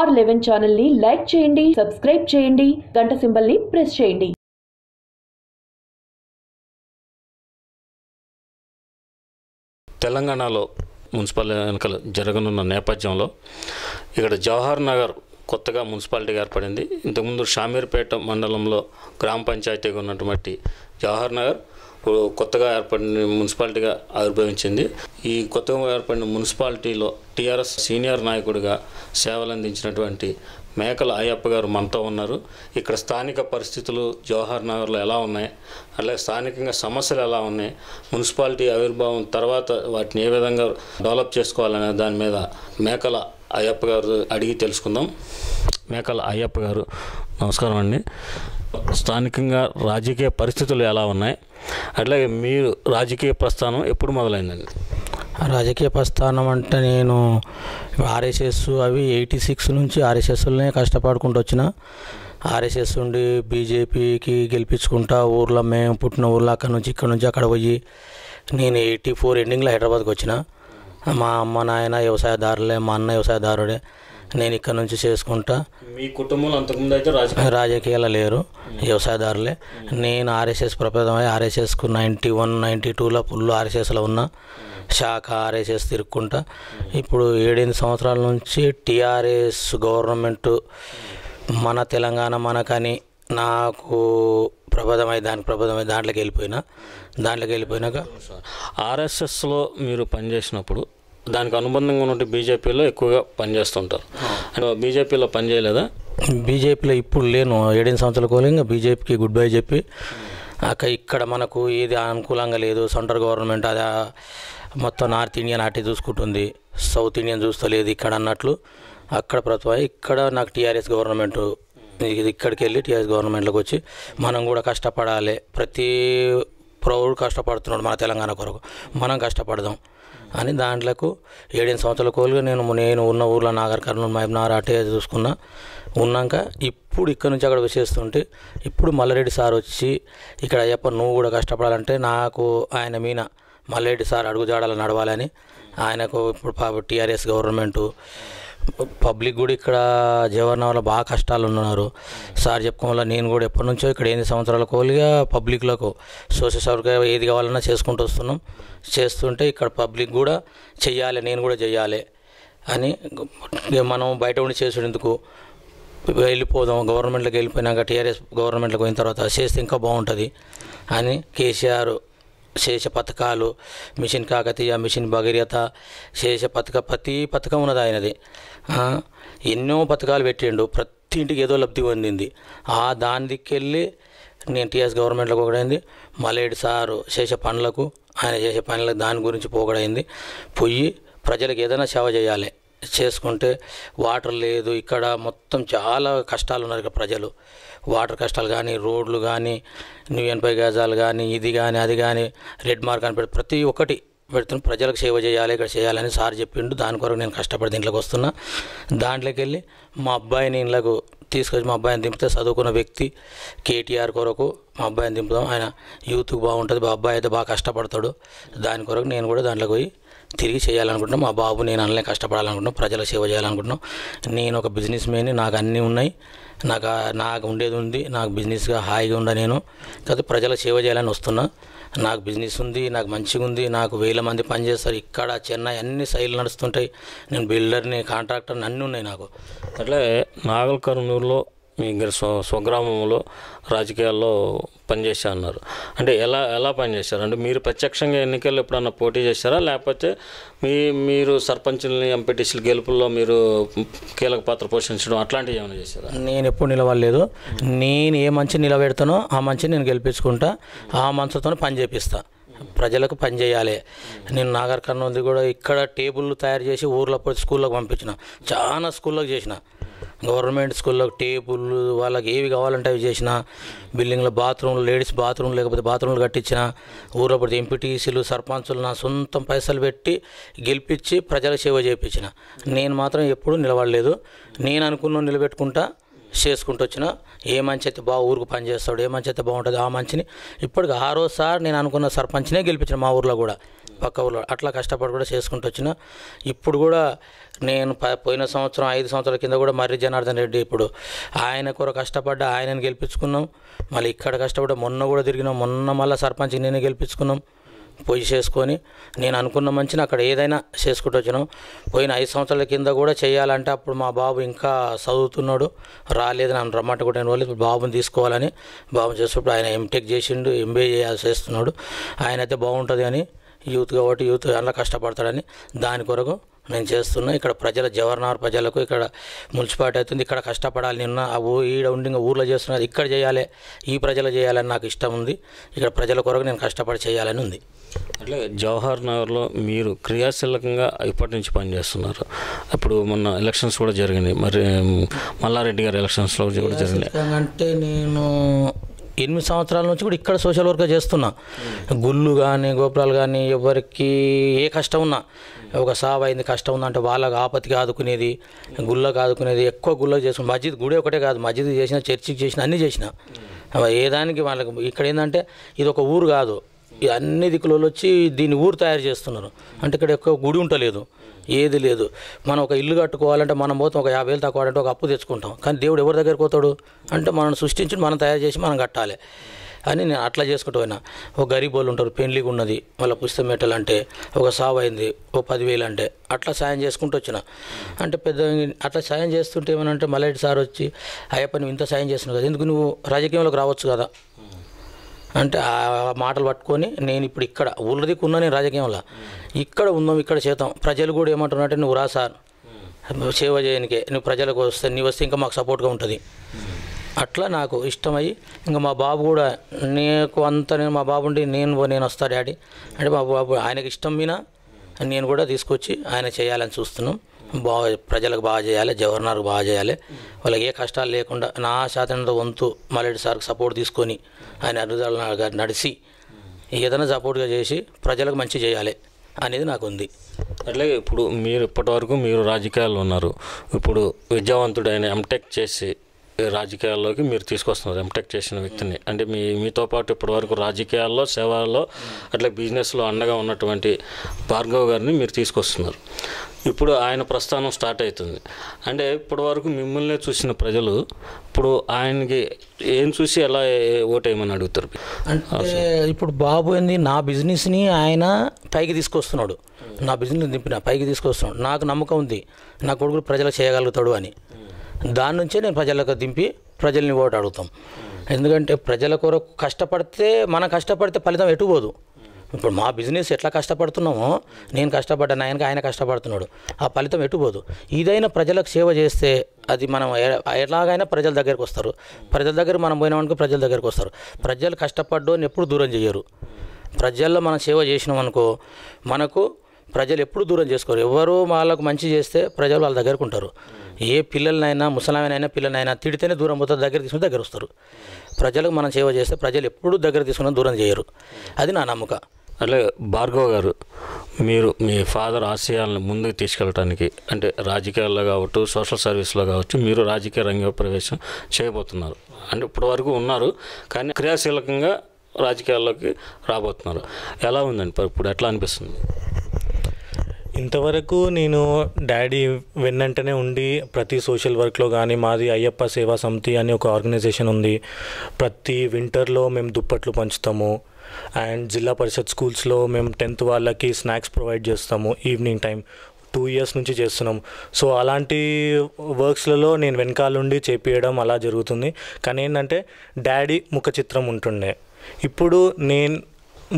R11 channel ని like చేయండి, subscribe చేయండి, గంట సింబల్ ని ప్రెస్ చేయండి. తెలంగాణలో మున్సిపల్ ఎన్నికలు జరగనున్న నేపథ్యంలో ఇక్కడ జవహర్ నగర్ కొత్తగా మున్సిపాలిటీగా ఏర్పడింది. ఇంతకుముందు షామీర్పేట మండలంలో గ్రామ పంచాయతీగా ఉన్నటువంటి జవహర్ నగర్ కొత్తగా ఏర్పడిన మున్సిపాలిటీగా ఆవిర్భవించింది. ఈ కొత్తగా ఏర్పడిన మున్సిపాలిటీలో టీఆర్ఎస్ సీనియర్ నాయకుడిగా సేవలు అందించినటువంటి మేకల అయ్యప్ప గారు మనతో ఉన్నారు. ఇక్కడ స్థానిక పరిస్థితులు జవహర్ నగర్లో ఎలా ఉన్నాయి, అలాగే స్థానికంగా సమస్యలు ఎలా ఉన్నాయి, మున్సిపాలిటీ ఆవిర్భావం తర్వాత వాటిని ఏ విధంగా డెవలప్ చేసుకోవాలనే దాని మీద మేకల అయ్యప్ప గారు అడిగి తెలుసుకుందాం. మేకల అయ్యప్ప గారు నమస్కారం అండి. స్థానికంగా రాజకీయ పరిస్థితులు ఎలా ఉన్నాయి, అట్లాగే మీరు రాజకీయ ప్రస్థానం ఎప్పుడు మొదలైందండి? రాజకీయ ప్రస్థానం అంటే నేను ఆర్ఎస్ఎస్ అవి 86 నుంచి ఆర్ఎస్ఎస్లోనే కష్టపడుకుంటూ వచ్చిన. ఆర్ఎస్ఎస్ ఉండి బీజేపీకి గెలిపించుకుంటా ఊర్లో మేము పుట్టిన ఊర్లో అక్కడ నుంచి అక్కడ పోయి నేను 84 ఎండింగ్లో హైదరాబాద్కి వచ్చిన. మా అమ్మ నాయన వ్యవసాయదారులే, మా అన్న వ్యవసాయదారుడే. నేను ఇక్కడ నుంచి చేసుకుంటా. మీ కుటుంబంలో అంతకుముందు అయితే రాజకీయాలు లేరు, వ్యవసాయదారులే. నేను ఆర్ఎస్ఎస్ ప్రపేదమై ఆర్ఎస్ఎస్కు 91, 92లో ఫుల్ ఆర్ఎస్ఎస్లో ఉన్నా. శాఖ ఆర్ఎస్ఎస్ తిరుక్కుంటా. ఇప్పుడు 7-8 సంవత్సరాల నుంచి టీఆర్ఎస్ గవర్నమెంట్ మన తెలంగాణ మనకని నాకు ప్రబోధమై దాంట్లోకి వెళ్ళిపోయినాక ఆర్ఎస్ఎస్లో మీరు పనిచేసినప్పుడు దానికి అనుబంధంగా ఉన్నట్టు బీజేపీలో ఎక్కువగా పనిచేస్తుంటారు. బీజేపీలో పనిచేయలేదా? బీజేపీలో ఇప్పుడు లేను. 7 సంవత్సరాల కోలింగ్ బీజేపీకి గుడ్ బై చెప్పి ఇక్కడ మనకు ఏది అనుకూలంగా లేదు. సెంట్రల్ గవర్నమెంట్ అది మొత్తం నార్త్ ఇండియన్ అటే చూసుకుంటుంది, సౌత్ ఇండియన్ చూస్తలేదు ఇక్కడ అన్నట్లు. అక్కడ ప్రభుత్వం ఇక్కడ నాకు టీఆర్ఎస్ గవర్నమెంట్ ఇక్కడికి వెళ్ళి టీఆర్ఎస్ గవర్నమెంట్లోకి వచ్చి మనం కూడా కష్టపడాలి. ప్రతి ప్రౌఢుడు కష్టపడుతున్నాడు మన తెలంగాణ కొరకు, మనం కష్టపడదాం అని దాంట్లకు 7 సంవత్సరాల కోలుగా నేను ఉన్న ఊర్లో నాగర్ కర్నూలు మహబూబ్నగర్ అటే చూసుకున్నా. ఉన్నాక ఇప్పుడు ఇక్కడ నుంచి అక్కడ విసేస్తుంటే ఇప్పుడు మల్లారెడ్డి సార్ వచ్చి ఇక్కడ అయ్యప్ప నువ్వు కూడా కష్టపడాలంటే నాకు ఆయన మీన మల్లారెడ్డి సార్ అడుగుజాడాలని నడవాలని ఆయనకు ఇప్పుడు టీఆర్ఎస్ గవర్నమెంటు పబ్లిక్ కూడా ఇక్కడ జవహర్ నగర్లో బాగా కష్టాలు ఉన్నారు. సార్ చెప్పుకోవడం వల్ల నేను కూడా ఎప్పటి నుంచో ఇక్కడ 8 సంవత్సరాల కోలుగా పబ్లిక్లకు సోషల్ సౌకర్యం ఏది కావాలన్నా చేసుకుంటూ వస్తున్నాం. చేస్తుంటే ఇక్కడ పబ్లిక్ కూడా చెయ్యాలి, నేను కూడా చెయ్యాలి అని మనం బయట ఉండి చేసుడెందుకు, వెళ్ళిపోదాం గవర్నమెంట్లోకి వెళ్ళిపోయినాక టీఆర్ఎస్ గవర్నమెంట్లోకి పోయిన తర్వాత చేస్తే ఇంకా బాగుంటుంది అని కేసీఆర్ శేష పథకాలు, మిషన్ కాకతీయ, మిషన్ భగీరథ, శేష ప్రతి పథకం ఉన్నది ఆయనది. ఎన్నో పథకాలు పెట్టిండు, ప్రతి ఇంటికి ఏదో లబ్ధి పొందింది. దాని దిక్కెళ్ళి నేను టీఆర్ఎస్ గవర్నమెంట్లోకి ఒకడైంది. మల్లారెడ్డి సారు చేసే పనులకు ఆయన చేసే పనులకు దాని గురించి పోగడైంది. పోయి ప్రజలకు ఏదైనా సేవ చేయాలి, చేసుకుంటే వాటర్ లేదు ఇక్కడ, మొత్తం చాలా కష్టాలు ఉన్నారు ఇక్కడ ప్రజలు. వాటర్ కష్టాలు కానీ, రోడ్లు కానీ, 80 గజాలు కానీ, ఇది కానీ అది కానీ, రెడ్ మార్క్ అని ప్రతి ఒక్కటి పెడుతున్న ప్రజలకు సేవ చేయాలి, ఇక్కడ చేయాలని సార్ చెప్పిండు. దాని కొరకు నేను కష్టపడి దీంట్లోకి వస్తున్నా. దాంట్లోకి వెళ్ళి మా అబ్బాయిని ఇంట్లోకి తీసుకొచ్చి మా అబ్బాయిని దింపితే చదువుకున్న వ్యక్తి కేటీఆర్ కొరకు మా అబ్బాయిని దింపుదాం, ఆయన యూత్కి బాగుంటుంది, మా అబ్బాయి అయితే బాగా కష్టపడతాడు. దాని కొరకు నేను కూడా దాంట్లోకి పోయి తిరిగి చేయాలనుకుంటున్నాం. మా బాబు నేను అన్నీ కష్టపడాలనుకుంటున్నాం, ప్రజలకు సేవ చేయాలనుకుంటున్నాం. నేను ఒక బిజినెస్ మ్యాన్ని, నాకు అన్నీ ఉన్నాయి, నాకు ఉండేది ఉంది, నాకు బిజినెస్గా హాయిగా ఉండ నేను కాదు ప్రజలకు సేవ చేయాలని వస్తున్నా. నాకు బిజినెస్ ఉంది, నాకు మంచిగా ఉంది, నాకు 1000 మంది పనిచేస్తారు ఇక్కడ చెన్నై, అన్ని సైలు నడుస్తుంటాయి. నేను బిల్డర్ని, కాంట్రాక్టర్ని, అన్నీ ఉన్నాయి నాకు. అట్లే నాగర్ కర్నూలులో మీ స్వగ్రామంలో రాజకీయాల్లో పనిచేసా అన్నారు. అంటే ఎలా పనిచేశారు? అంటే మీరు ప్రత్యక్షంగా ఎన్నికల్లో ఎప్పుడన్నా పోటీ చేశారా, లేకపోతే మీరు సర్పంచుల్ని, ఎంపీటీసీల గెలుపుల్లో మీరు కీలక పాత్ర పోషించడం అట్లాంటివి ఏమైనా చేశారా? నేను ఎప్పుడు నిలవలేదు. నేను ఏ మంచి నిలబెడతానో ఆ మంచి నేను గెలిపించుకుంటా, ఆ మనసుతో పని చేపిస్తా. ప్రజలకు పని చేయాలి. నేను నాగర్ కర్నూలు కూడా ఇక్కడ టేబుల్ తయారు చేసి ఊర్లో స్కూల్లోకి పంపించిన, చాలా స్కూల్లోకి చేసిన. గవర్నమెంట్ స్కూల్లో టేబుల్ వాళ్ళకి ఏవి కావాలంటే అవి చేసిన, బిల్డింగ్లో బాత్రూమ్లు, లేడీస్ బాత్రూమ్లు లేకపోతే బాత్రూమ్లు కట్టించిన, ఊళ్ళో పడితే ఎంపీటీసీలు, సర్పంచులు నా సొంతం పైసలు పెట్టి గెలిపించి ప్రజలకు సేవ చేయించిన. నేను మాత్రం ఎప్పుడూ నిలబడలేదు. నేను అనుకున్న నిలబెట్టుకుంటా, చేసుకుంటూ వచ్చిన. ఏ మంచి అయితే ఊరికి పని చేస్తాడు, ఏ మంచి అయితే బాగుంటుంది ఆ మంచిని ఇప్పటికి 6వ నేను అనుకున్న సర్పంచ్నే గెలిపించిన మా ఊర్లో కూడా, పక్క ఊర్లో. అట్లా కష్టపడి కూడా చేసుకుంటూ వచ్చిన. ఇప్పుడు కూడా నేను పోయిన సంవత్సరం 5 సంవత్సరాల కింద కూడా మర్రి జనార్దన్ రెడ్డి ఇప్పుడు ఆయన కూడా కష్టపడ్డా, ఆయనని గెలిపించుకున్నాం. మళ్ళీ ఇక్కడ కష్టపడ్డా, మొన్న కూడా తిరిగినాం. మొన్న మళ్ళీ సర్పంచ్కి నేనే గెలిపించుకున్నాం. పోయి చేసుకొని నేను అనుకున్న మంచిని అక్కడ ఏదైనా చేసుకుంటూ వచ్చినాం. పోయిన 5 సంవత్సరాల కింద కూడా చేయాలంటే అప్పుడు మా బాబు ఇంకా చదువుతున్నాడు, రాలేదు. నన్ను రమ్మంటే కూడా నేను ఇప్పుడు బాబుని తీసుకోవాలని బాబు చేసేటప్పుడు ఆయన ఎంటెక్ చేసిండు, ఎంబీఏ చేస్తున్నాడు. ఆయన అయితే బాగుంటుంది అని యూత్ కాబట్టి యూత్ అలా కష్టపడతాడని దాని కొరకు నేను చేస్తున్నా. ఇక్కడ జవహర్ నగర్ ప్రజలకు ఇక్కడ మున్సిపాలిటీ అవుతుంది, ఇక్కడ కష్టపడాలి. నిన్న ఈడ ఉండి ఊర్లో చేస్తున్నది ఇక్కడ చేయాలి, ఈ ప్రజలు చేయాలని నాకు ఇష్టం ఉంది. ఇక్కడ ప్రజల కొరకు నేను కష్టపడి చేయాలని ఉంది. అట్లే జవహర్ నగర్లో మీరు క్రియాశీలకంగా ఇప్పటి నుంచి పనిచేస్తున్నారు. అప్పుడు మొన్న ఎలక్షన్స్ కూడా జరిగినాయి, మరి మల్లారెడ్డి గారి ఎలక్షన్స్లో కూడా జరిగినాయి. అంటే నేను 8 సంవత్సరాల నుంచి కూడా ఇక్కడ సోషల్ వర్క్ చేస్తున్నా. గుళ్ళు కానీ గోపురాలు కానీ ఎవరికి ఏ కష్టం ఉన్నా, ఒక సావు అయింది కష్టం ఉందంటే వాళ్ళకి ఆపత్తికి ఆదుకునేది, గుళ్ళకి ఆదుకునేది. ఎక్కువ గుళ్ళకి చేసుకుని మస్జిద్ గుడి ఒకటే కాదు, మస్జిద్ చేసిన, చర్చికి చేసిన, అన్నీ చేసిన. ఏ దానికి వాళ్ళకి ఇక్కడ ఏంటంటే ఇది ఒక ఊరు కాదు, అన్ని దిక్కులలో వచ్చి దీన్ని ఊరు తయారు చేస్తున్నారు. అంటే ఇక్కడ ఎక్కువ గుడి ఉంటలేదు, ఏది లేదు. మనం ఒక ఇల్లు కట్టుకోవాలంటే మనం పోతాం, ఒక 50,000 తక్కువ అంటే ఒక అప్పు తెచ్చుకుంటాం. కానీ దేవుడు ఎవరి దగ్గరికి పోతాడు అంటే మనం సృష్టించి మనం తయారు చేసి మనం కట్టాలి అని నేను అట్లా చేసుకుంటూ పోయినా. ఒక గరీబ్ వాళ్ళు ఉంటారు, పెళ్లికి ఉన్నది, వాళ్ళ పుస్తకం పెట్టాలంటే, ఒక సావు అయింది, ఒక 10,000 అంటే అట్లా సాయం చేసుకుంటూ వచ్చిన. అంటే పెద్ద అట్లా సాయం చేస్తుంటే ఏమనంటే మల్లారెడ్డి సార్ వచ్చి అయ్యప్ప నువ్వు ఇంత సాయం చేస్తున్నావు కదా, ఎందుకు నువ్వు రాజకీయంలోకి రావచ్చు కదా అంటే ఆ మాటలు పట్టుకొని నేను ఇప్పుడు ఇక్కడ ఊళ్ళదికి ఉన్నా, నేను రాజకీయంలో ఇక్కడ ఉన్నాం, ఇక్కడ చేద్దాం. ప్రజలు కూడా ఏమంటున్నారంటే నువ్వు రా సార్ సేవ చేయనికే, నువ్వు ప్రజలకు వస్తే నీ వస్తే ఇంకా మాకు సపోర్ట్గా ఉంటుంది. అట్లా నాకు ఇష్టమయ్యి ఇంకా మా బాబు కూడా నీకు అంత మా బాబు ఉండి నేను వస్తా డాడీ అంటే మా బాబు ఆయనకి ఇష్టం మీద నేను కూడా తీసుకొచ్చి ఆయన చేయాలని చూస్తున్నాం. ప్రజలకు బాగా చేయాలి, జవహర్ నగర్కు బాగా చేయాలి, వాళ్ళకి ఏ కష్టాలు లేకుండా నా శాతంతో వంతు మల్లారెడ్డి సార్కి సపోర్ట్ తీసుకొని ఆయన అడుగుదల నడిచి ఏదైనా సపోర్ట్గా చేసి ప్రజలకు మంచి చేయాలి అనేది నాకు ఉంది. అట్లాగే ఇప్పుడు మీరు ఇప్పటివరకు మీరు రాజకీయాల్లో ఉన్నారు, ఇప్పుడు విద్యావంతుడైన ఎంటెక్ చేసి రాజకీయాల్లోకి మీరు తీసుకొస్తున్నారు, ఎంటెక్ చేసిన వ్యక్తిని. అంటే మీతో పాటు ఇప్పటివరకు రాజకీయాల్లో, సేవల్లో, అట్లా బిజినెస్లో అండగా ఉన్నటువంటి భార్గవ్ గారిని మీరు తీసుకొస్తున్నారు. ఇప్పుడు ఆయన ప్రస్థానం స్టార్ట్ అవుతుంది. అంటే ఇప్పటివరకు మిమ్మల్ని చూసిన ప్రజలు ఇప్పుడు ఆయనకి ఏం చూసి ఎలా ఓటేయమని అడుగుతారు? అంటే ఇప్పుడు బాబు ఏంది, నా బిజినెస్ని ఆయన పైకి తీసుకొస్తున్నాడు, నా బిజినెస్ దింపిన పైకి తీసుకొస్తున్నాడు. నాకు నమ్మకం ఉంది నా కొడుకు ప్రజలకు చేయగలుగుతాడు అని. దాని నుంచే నేను ప్రజలకు దింపి ప్రజల్ని ఓటు అడుగుతాం. ఎందుకంటే ప్రజల కొరకు కష్టపడితే, మనం కష్టపడితే ఫలితం ఎటుపోదు. ఇప్పుడు మా బిజినెస్ ఎట్లా కష్టపడుతున్నామో, నేను కష్టపడ్డాను, ఆయన కష్టపడుతున్నాడు, ఆ ఫలితం ఎటుపోదు. ఇదైనా ప్రజలకు సేవ చేస్తే అది మనం ఎలాగైనా ప్రజల దగ్గరికి వస్తారు. ప్రజల దగ్గర మనం పోయినామనుకో ప్రజల దగ్గరికి వస్తారు. ప్రజలు కష్టపడ్డోని ఎప్పుడు దూరం చేయరు. ప్రజల్లో మనం సేవ చేసినాం అనుకో మనకు ప్రజలు ఎప్పుడు దూరం చేసుకోరు. ఎవరు వాళ్ళకు మంచి చేస్తే ప్రజలు వాళ్ళ దగ్గరకు ఉంటారు. ఏ పిల్లలనైనా, ముసలామైనా పిల్లలైనా తిడితేనే దూరం పోతారు, దగ్గర తీసుకుని దగ్గర వస్తారు. ప్రజలకు మనం సేవ చేస్తే ప్రజలు ఎప్పుడు దగ్గర తీసుకుని దూరం చేయరు. అది నా నమ్మకం. అట్లే భార్గవ్ గారు, మీరు మీ ఫాదర్ ఆశయాలను ముందుకు తీసుకెళ్ళడానికి అంటే రాజకీయాల్లో కావచ్చు, సోషల్ సర్వీస్లో కావచ్చు, మీరు రాజకీయ రంగ ప్రవేశం చేయబోతున్నారు. అంటే ఇప్పటివరకు ఉన్నారు కానీ క్రియాశీలకంగా రాజకీయాల్లోకి రాబోతున్నారు. ఎలా ఉందండి ఇప్పుడు, ఎట్లా అనిపిస్తుంది? ఇంతవరకు నేను డాడీ వెన్నంటనే ఉండి ప్రతి సోషల్ వర్క్లో కానీ, మాది అయ్యప్ప సేవా సమితి అని ఒక ఆర్గనైజేషన్ ఉంది. ప్రతి వింటర్లో మేము దుప్పట్లు పంచుతాము. అండ్ జిల్లా పరిషత్ స్కూల్స్లో మేము 10th వాళ్ళకి స్నాక్స్ ప్రొవైడ్ చేస్తాము ఈవినింగ్ టైం. 2 years నుంచి చేస్తున్నాం. సో అలాంటి వర్క్స్లలో నేను వెనకాలండి చేపియడం అలా జరుగుతుంది. కానీ ఏంటంటే డాడీ ముఖ చిత్రం ఉంటుండే. ఇప్పుడు నేను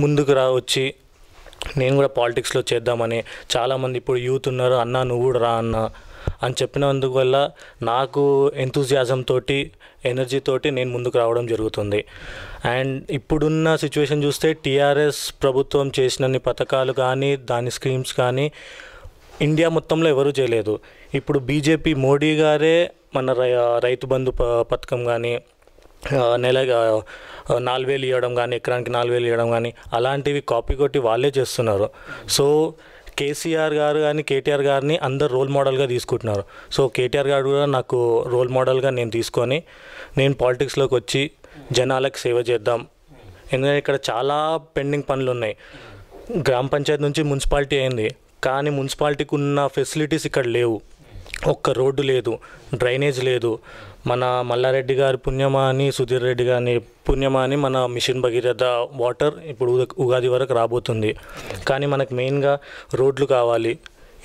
ముందుకు వచ్చి నేను కూడా పాలిటిక్స్లో చేద్దామని చాలామంది ఇప్పుడు యూత్ ఉన్నారు, అన్న నువ్వు కూడా రా అన్న అని చెప్పినందుకు వల్ల నాకు ఎంతూజియాజం తోటి, ఎనర్జీ తోటి నేను ముందుకు రావడం జరుగుతుంది. అండ్ ఇప్పుడున్న సిచ్యువేషన్ చూస్తే టీఆర్ఎస్ ప్రభుత్వం చేసినన్ని పథకాలు కానీ, దాని స్కీమ్స్ కానీ ఇండియా మొత్తంలో ఎవరూ చేయలేదు. ఇప్పుడు బీజేపీ మోడీ గారే మన రైతు బంధు పథకం కానీ, నెలగా 4,000 ఇవ్వడం కానీ, ఎకరానికి 4,000 ఇవ్వడం కానీ అలాంటివి కాపీ కొట్టి వాళ్ళే చేస్తున్నారు. సో కేసీఆర్ గారు కానీ కేటీఆర్ గారిని అందరు రోల్ మోడల్గా తీసుకుంటున్నారు. సో కేటీఆర్ గారు కూడా నాకు రోల్ మోడల్గా నేను తీసుకొని నేను పాలిటిక్స్లోకి వచ్చి జనాలకు సేవ చేద్దాం. ఎందుకంటే ఇక్కడ చాలా పెండింగ్ పనులు ఉన్నాయి. గ్రామ పంచాయతీ నుంచి మున్సిపాలిటీ అయింది, కానీ మున్సిపాలిటీకి ఉన్న ఫెసిలిటీస్ ఇక్కడ లేవు. ఒక్క రోడ్డు లేదు, డ్రైనేజ్ లేదు. మన మల్లారెడ్డి గారి పుణ్యమా అని, సుధీర్ రెడ్డి గారి పుణ్యమా అని మన మిషన్ భగీరథ వాటర్ ఇప్పుడు ఉగాది వరకు రాబోతుంది. కానీ మనకు మెయిన్గా రోడ్లు కావాలి,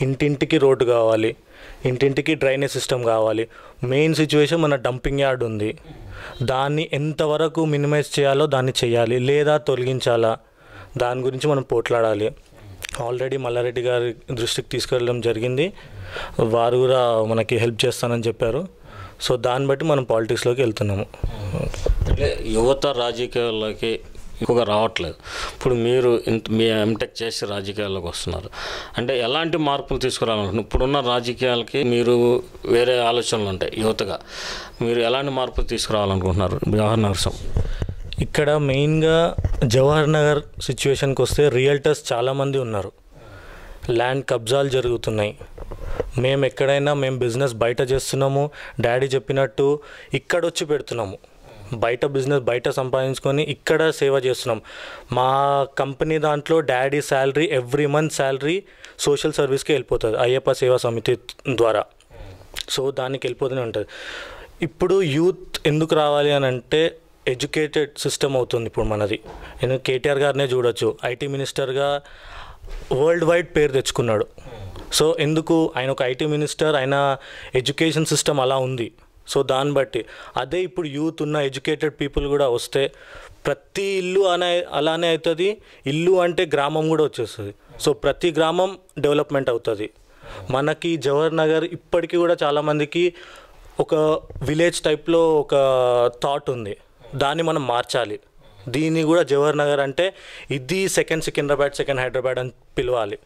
ఇంటింటికి రోడ్డు కావాలి, ఇంటింటికి డ్రైనేజ్ సిస్టమ్ కావాలి. మెయిన్ సిచ్యువేషన్ మన డంపింగ్ యార్డ్ ఉంది. దాన్ని ఎంతవరకు మినిమైజ్ చేయాలో దాన్ని చేయాలి, లేదా తొలగించాలా, దాని గురించి మనం పోట్లాడాలి. ఆల్రెడీ మల్లారెడ్డి గారి దృష్టికి తీసుకెళ్ళడం జరిగింది. వారు కూడా మనకి హెల్ప్ చేస్తానని చెప్పారు. సో దాన్ని బట్టి మనం పాలిటిక్స్లోకి వెళ్తున్నాము. అంటే యువత రాజకీయాల్లోకి ఎక్కువగా రావట్లేదు. ఇప్పుడు మీరు మీ ఎంటెక్ చేసి రాజకీయాల్లోకి వస్తున్నారు అంటే ఎలాంటి మార్పులు తీసుకురావాలనుకుంటున్నారు? ఇప్పుడున్న రాజకీయాలకి మీరు వేరే ఆలోచనలు ఉంటాయి. యువతగా మీరు ఎలాంటి మార్పులు తీసుకురావాలనుకుంటున్నారు జవహర్ నగర్? ఇక్కడ మెయిన్గా జవహర్ నగర్ సిచ్యువేషన్కి వస్తే రియల్టర్స్ చాలామంది ఉన్నారు. ల్యాండ్ కబ్జాలు జరుగుతున్నాయి. మేము ఎక్కడైనా మేము బిజినెస్ బయట చేస్తున్నాము, డాడీ చెప్పినట్టు ఇక్కడ వచ్చి పెడుతున్నాము. బయట బిజినెస్ బయట సంపాదించుకొని ఇక్కడ సేవ చేస్తున్నాం. మా కంపెనీ దాంట్లో daddy salary every month salary social సర్వీస్కి వెళ్ళిపోతుంది అయ్యప్ప సేవా సమితి ద్వారా. సో దానికి వెళ్ళిపోతూనే ఉంటుంది. ఇప్పుడు యూత్ ఎందుకు రావాలి అని అంటే ఎడ్యుకేటెడ్ సిస్టమ్ అవుతుంది ఇప్పుడు మనది. ఎందుకంటే కేటీఆర్ గారినే చూడొచ్చు, ఐటీ మినిస్టర్గా వరల్డ్ వైడ్ పేరు తెచ్చుకున్నాడు. సో ఎందుకు ఆయన ఒక ఐటీ మినిస్టర్, ఆయన ఎడ్యుకేషన్ సిస్టమ్ అలా ఉంది. సో దాన్ని బట్టి అదే ఇప్పుడు యూత్ ఉన్న ఎడ్యుకేటెడ్ పీపుల్ కూడా వస్తే ప్రతి ఇల్లు అలానే అవుతుంది. ఇల్లు అంటే గ్రామం కూడా వచ్చేస్తుంది. సో ప్రతి గ్రామం డెవలప్మెంట్ అవుతుంది. మనకి జవహర్ నగర్ ఇప్పటికీ కూడా చాలామందికి ఒక విలేజ్ టైప్లో ఒక థాట్ ఉంది, దాన్ని మనం మార్చాలి. దీన్ని కూడా జవహర్ నగర్ అంటే ఇది సెకండ్ సికింద్రాబాద్, సెకండ్ హైదరాబాద్ అని పిలవాలి.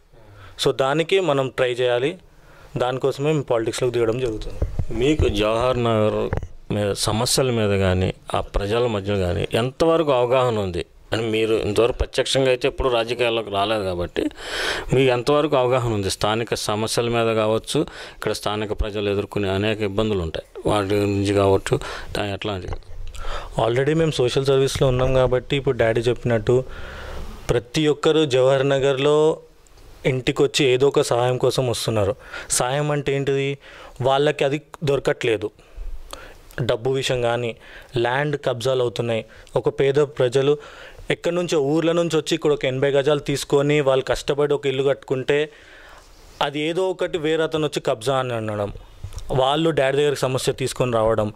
సో దానికి మనం ట్రై చేయాలి. దానికోసమే మేము పాలిటిక్స్లోకి దిగడం జరుగుతుంది. మీకు జవహర్ నగర్ మీద సమస్యల మీద కానీ ఆ ప్రజల మధ్య కానీ ఎంతవరకు అవగాహన ఉంది అని మీరు ఇంతవరకు ప్రత్యక్షంగా అయితే ఎప్పుడు రాజకీయాల్లోకి రాలేదు కాబట్టి మీకు ఎంతవరకు అవగాహన ఉంది? స్థానిక సమస్యల మీద కావచ్చు, ఇక్కడ స్థానిక ప్రజలు ఎదుర్కొనే అనేక ఇబ్బందులు ఉంటాయి, వాటి నుంచి కావచ్చు ఎట్లాంటివి? ఆల్రెడీ మేము సోషల్ సర్వీస్లో ఉన్నాం కాబట్టి ఇప్పుడు డాడీ చెప్పినట్టు ప్రతి ఒక్కరు జవహర్ నగర్లో ఇంటికి వచ్చి ఏదో ఒక సహాయం కోసం వస్తున్నారు. సహాయం అంటే ఏంటిది? వాళ్ళకి అది దొరకట్లేదు. డబ్బు విషయం కానీ ల్యాండ్ కబ్జాలు అవుతున్నాయి. ఒక పేద ప్రజలు ఎక్కడి నుంచో ఊర్ల నుంచి వచ్చి ఇక్కడ ఒక 80 గజాలు తీసుకొని వాళ్ళు కష్టపడి ఒక ఇల్లు కట్టుకుంటే అది ఏదో ఒకటి వేరే అతను వచ్చి కబ్జా అని అనడం, వాళ్ళు డాడీ దగ్గరికి సమస్య తీసుకొని రావడం.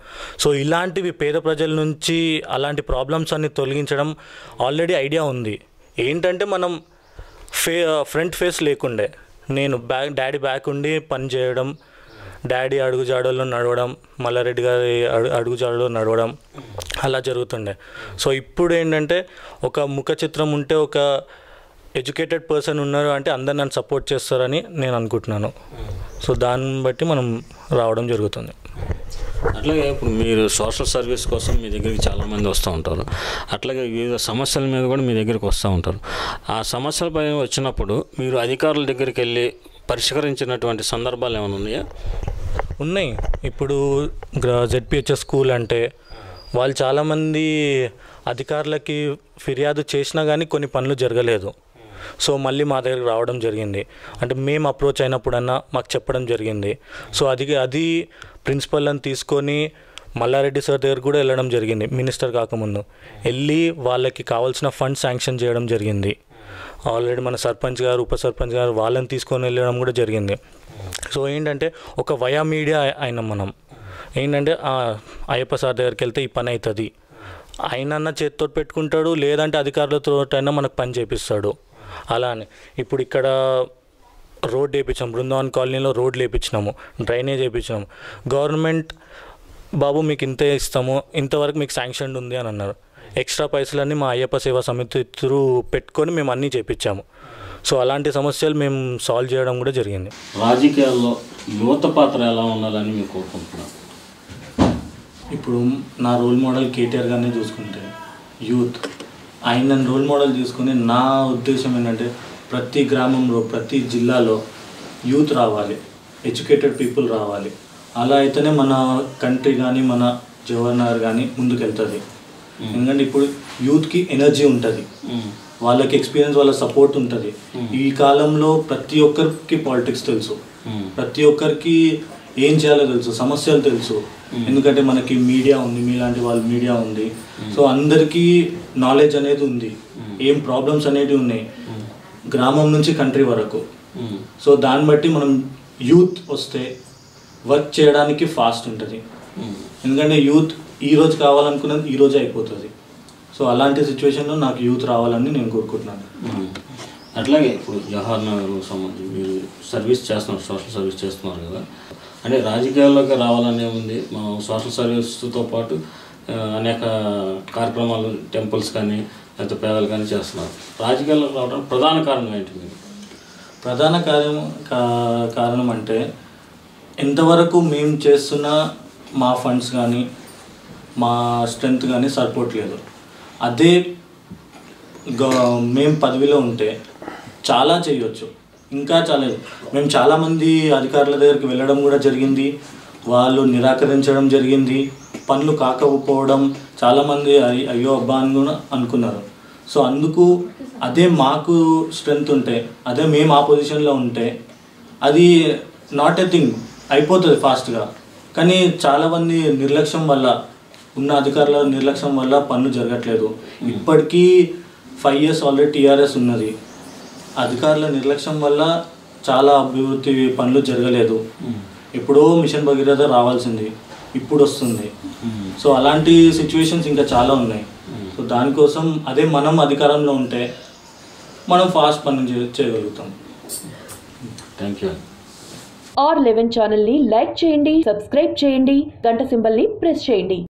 సో ఇలాంటివి పేద ప్రజల నుంచి అలాంటి ప్రాబ్లమ్స్ అన్ని తొలగించడం ఆల్రెడీ ఐడియా ఉంది. ఏంటంటే మనం ఫ్రంట్ ఫేస్ లేకుండే నేను డాడీ బ్యాక్ ఉండి పని చేయడం, డాడీ అడుగుజాడల్లో నడవడం, మల్లారెడ్డి గారి అడుగుజాడలో నడవడం అలా జరుగుతుండే. సో ఇప్పుడు ఏంటంటే ఒక ముఖ చిత్రం ఉంటే ఒక ఎడ్యుకేటెడ్ పర్సన్ ఉన్నారు అంటే అందరు నన్ను సపోర్ట్ చేస్తారని నేను అనుకుంటున్నాను. సో దాన్ని బట్టి మనం రావడం జరుగుతుంది. అట్లాగే ఇప్పుడు మీరు సోషల్ సర్వీస్ కోసం మీ దగ్గరికి చాలామంది వస్తూ ఉంటారు. అట్లాగే వివిధ సమస్యల మీద కూడా మీ దగ్గరికి వస్తూ ఉంటారు. ఆ సమస్యలపై వచ్చినప్పుడు మీరు అధికారుల దగ్గరికి వెళ్ళి పరిష్కరించినటువంటి సందర్భాలు ఏమైనా ఉన్నాయా? ఉన్నాయి. ఇప్పుడు జెడ్పిహెచ్ఎస్ స్కూల్ అంటే వాళ్ళు చాలామంది అధికారులకి ఫిర్యాదు చేసినా కానీ కొన్ని పనులు జరగలేదు. సో మళ్ళీ మా దగ్గరికి రావడం జరిగింది. అంటే మేము అప్రోచ్ అయినప్పుడన్నా మాకు చెప్పడం జరిగింది. సో అది ప్రిన్సిపల్ని తీసుకొని మల్లారెడ్డి సార్ దగ్గర కూడా వెళ్ళడం జరిగింది. మినిస్టర్ కాకముందు వెళ్ళి వాళ్ళకి కావాల్సిన ఫండ్ శాంక్షన్ చేయడం జరిగింది. ఆల్రెడీ మన సర్పంచ్ గారు, ఉప సర్పంచ్ గారు వాళ్ళని తీసుకొని వెళ్ళడం కూడా జరిగింది. సో ఏంటంటే ఒక వయా మీడియా అయినాం మనం. ఏంటంటే అయ్యప్ప సార్ దగ్గరికి వెళ్తే ఈ పని అవుతుంది, ఆయనన్నా చేతితో పెట్టుకుంటాడు, లేదంటే అధికారులతో అయినా మనకు పని చేపిస్తాడు. అలానే ఇప్పుడు ఇక్కడ రోడ్ వేయించాము, బృందావన్ కాలనీలో రోడ్లు వేయించినాము, డ్రైనేజ్ వేయించినాము. గవర్నమెంట్ బాబు మీకు ఇంతే ఇస్తాము, ఇంతవరకు మీకు శాంక్షన్ ఉంది అని అన్నారు. ఎక్స్ట్రా పైసలన్నీ మా అయ్యప్ప సేవా సమితి త్రూ పెట్టుకొని మేము అన్నీ చేయించాము. సో అలాంటి సమస్యలు మేము సాల్వ్ చేయడం కూడా జరిగింది. రాజకీయాల్లో యువత పాత్ర ఎలా ఉండాలని మీరు కోరుకుంటున్నారు? ఇప్పుడు నా రోల్ మోడల్ కేటీఆర్ గారిని చూసుకుంటే యూత్, ఆయన రోల్ మోడల్ తీసుకుని నా ఉద్దేశం ఏంటంటే ప్రతి గ్రామంలో ప్రతి జిల్లాలో యూత్ రావాలి, ఎడ్యుకేటెడ్ పీపుల్ రావాలి. అలా అయితేనే మన కంట్రీ కానీ మన జవహర్ నగర్ కానీ ముందుకెళ్తుంది. ఎందుకంటే ఇప్పుడు యూత్కి ఎనర్జీ ఉంటుంది, వాళ్ళకి ఎక్స్పీరియన్స్, వాళ్ళ సపోర్ట్ ఉంటుంది. ఈ కాలంలో ప్రతి ఒక్కరికి పాలిటిక్స్ తెలుసు, ప్రతి ఒక్కరికి ఏం చేయాలో తెలుసు, సమస్యలు తెలుసు. ఎందుకంటే మనకి మీడియా ఉంది, మీలాంటి వాళ్ళ మీడియా ఉంది. సో అందరికీ నాలెడ్జ్ అనేది ఉంది, ఏం ప్రాబ్లమ్స్ అనేవి ఉన్నాయి గ్రామం నుంచి కంట్రీ వరకు. సో దాన్ని బట్టి మనం యూత్ వస్తే వర్క్ చేయడానికి ఫాస్ట్ ఉంటుంది. ఎందుకంటే యూత్ ఈరోజు కావాలనుకున్నది ఈరోజే అయిపోతుంది. సో అలాంటి సిచ్యువేషన్లో నాకు యూత్ రావాలని నేను కోరుకుంటున్నాను. అట్లాగే ఇప్పుడు జవహర్ నగర్ సంబంధించి మీరు సర్వీస్ చేస్తున్నారు, సోషల్ సర్వీస్ చేస్తున్నారు కదా, అంటే రాజకీయాల్లోకి రావాలనే ఉంది. మా సోషల్ సర్వీస్తో పాటు అనేక కార్యక్రమాలు, టెంపుల్స్ కానీ లేకపోతే పేదలు కానీ చేస్తున్నారు. రాజకీయాల్లోకి రావడానికి ప్రధాన కారణం ఏంటి? మీరు ప్రధాన కారణం అంటే ఎంతవరకు మేము చేస్తున్న మా ఫండ్స్ కానీ మా స్ట్రెంగ్త్ కానీ సపోర్ట్ లేదు. అదే మేము పదవిలో ఉంటే చాలా చేయొచ్చు, ఇంకా చాలా. మేము చాలామంది అధికారుల దగ్గరికి వెళ్ళడం కూడా జరిగింది, వాళ్ళు నిరాకరించడం జరిగింది, పనులు కాకపోవడం, చాలామంది అయ్యో అబ్బా అని కూడా అనుకున్నారు. సో అందుకు అదే మాకు స్ట్రెంగ్త్ ఉంటే, అదే మేము ఆ పొజిషన్లో ఉంటే అది నాట్ ఎ థింగ్, అయిపోతుంది ఫాస్ట్గా. కానీ చాలామంది నిర్లక్ష్యం వల్ల, ఉన్న అధికారుల నిర్లక్ష్యం వల్ల పనులు జరగట్లేదు. ఇప్పటికీ 5 years ఆల్రెడీ టీఆర్ఎస్ ఉన్నది. అధికారుల నిర్లక్ష్యం వల్ల చాలా అభివృద్ధి పనులు జరగలేదు. ఎప్పుడో మిషన్ భగీరథ రావాల్సింది, ఇప్పుడు వస్తుంది. సో అలాంటి సిచ్యువేషన్స్ ఇంకా చాలా ఉన్నాయి. సో దానికోసం అదే మనం అధికారంలో ఉంటే మనం ఫాస్ట్ పనులు చేయగలుగుతాం. Thank you. R11 ఛానల్ని లైక్ చేయండి, సబ్స్క్రైబ్ చేయండి, గంట సింబల్ని ప్రెస్ చేయండి.